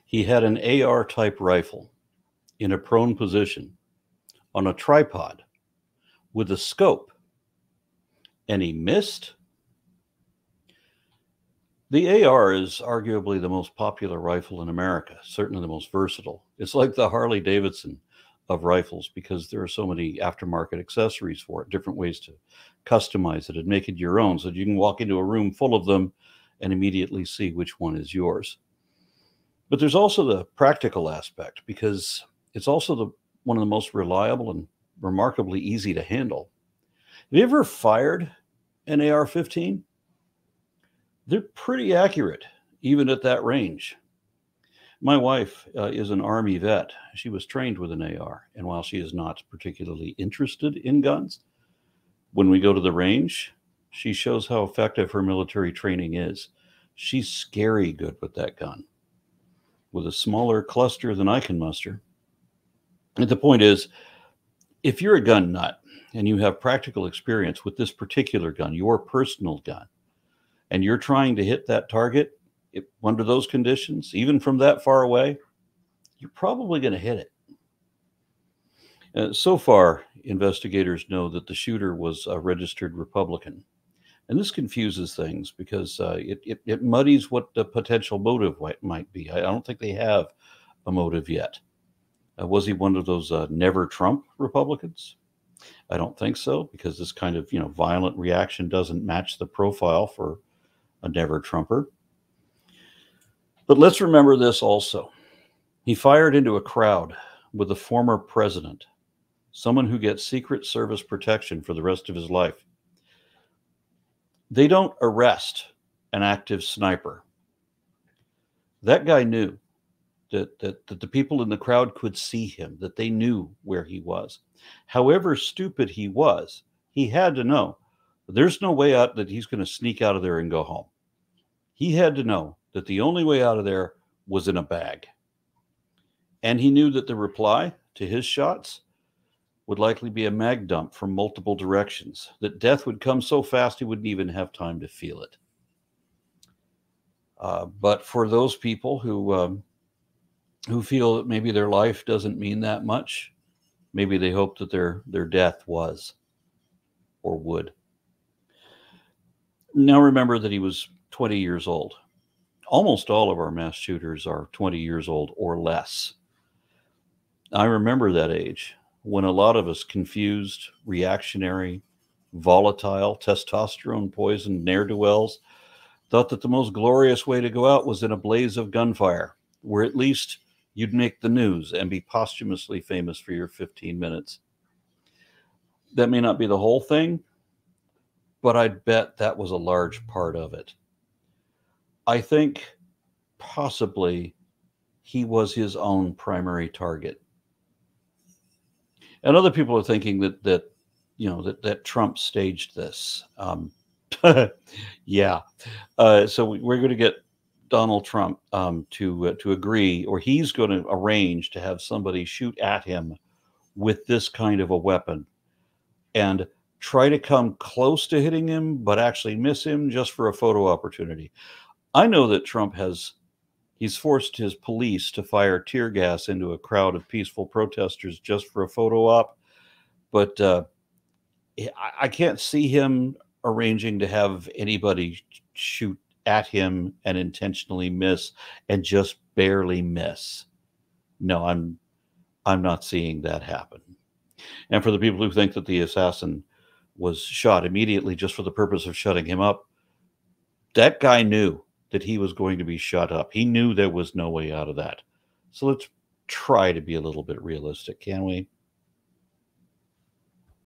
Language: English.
He had an AR type rifle in a prone position on a tripod with a scope, and he missed. The AR is arguably the most popular rifle in America, certainly the most versatile. It's like the Harley Davidson of rifles because there are so many aftermarket accessories for it, different ways to customize it and make it your own so that you can walk into a room full of them and immediately see which one is yours. But there's also the practical aspect because it's also one of the most reliable and remarkably easy to handle. Have you ever fired an AR-15? They're pretty accurate, even at that range. My wife is an Army vet. She was trained with an AR, and while she is not particularly interested in guns, when we go to the range, she shows how effective her military training is. She's scary good with that gun, with a smaller cluster than I can muster. And the point is, if you're a gun nut and you have practical experience with this particular gun, your personal gun, and you're trying to hit that target under those conditions, even from that far away, you're probably going to hit it. So far, investigators know that the shooter was a registered Republican. And this confuses things because it muddies what the potential motive might be. I don't think they have a motive yet. Was he one of those never Trump Republicans? I don't think so, because this kind of violent reaction doesn't match the profile for a never Trumper. But let's remember this also. He fired into a crowd with a former president, someone who gets Secret Service protection for the rest of his life. They don't arrest an active sniper. That guy knew that the people in the crowd could see him, that they knew where he was. However stupid he was, he had to know there's no way out that he's going to sneak out of there and go home. He had to know that the only way out of there was in a bag. And he knew that the reply to his shots would likely be a mag dump from multiple directions, that death would come so fast he wouldn't even have time to feel it. But for those people who feel that maybe their life doesn't mean that much, maybe they hope that their death was or would. Now remember that he was 20 years old. Almost all of our mass shooters are 20 years old or less. I remember that age when a lot of us confused, reactionary, volatile, testosterone poisoned ne'er-do-wells thought that the most glorious way to go out was in a blaze of gunfire, where at least you'd make the news and be posthumously famous for your 15 minutes. That may not be the whole thing, but I'd bet that was a large part of it. I think possibly he was his own primary target. And other people are thinking that Trump staged this. Yeah. So we're going to get Donald Trump to agree, or he's going to arrange to have somebody shoot at him with this kind of a weapon and try to come close to hitting him, but actually miss him just for a photo opportunity. I know that Trump he's forced his police to fire tear gas into a crowd of peaceful protesters just for a photo op, but I can't see him arranging to have anybody shoot at him and intentionally miss and just barely miss. No, I'm not seeing that happen. And for the people who think that the assassin was shot immediately just for the purpose of shutting him up, that guy knew that he was going to be shut up. He knew there was no way out of that. So let's try to be a little bit realistic, can we?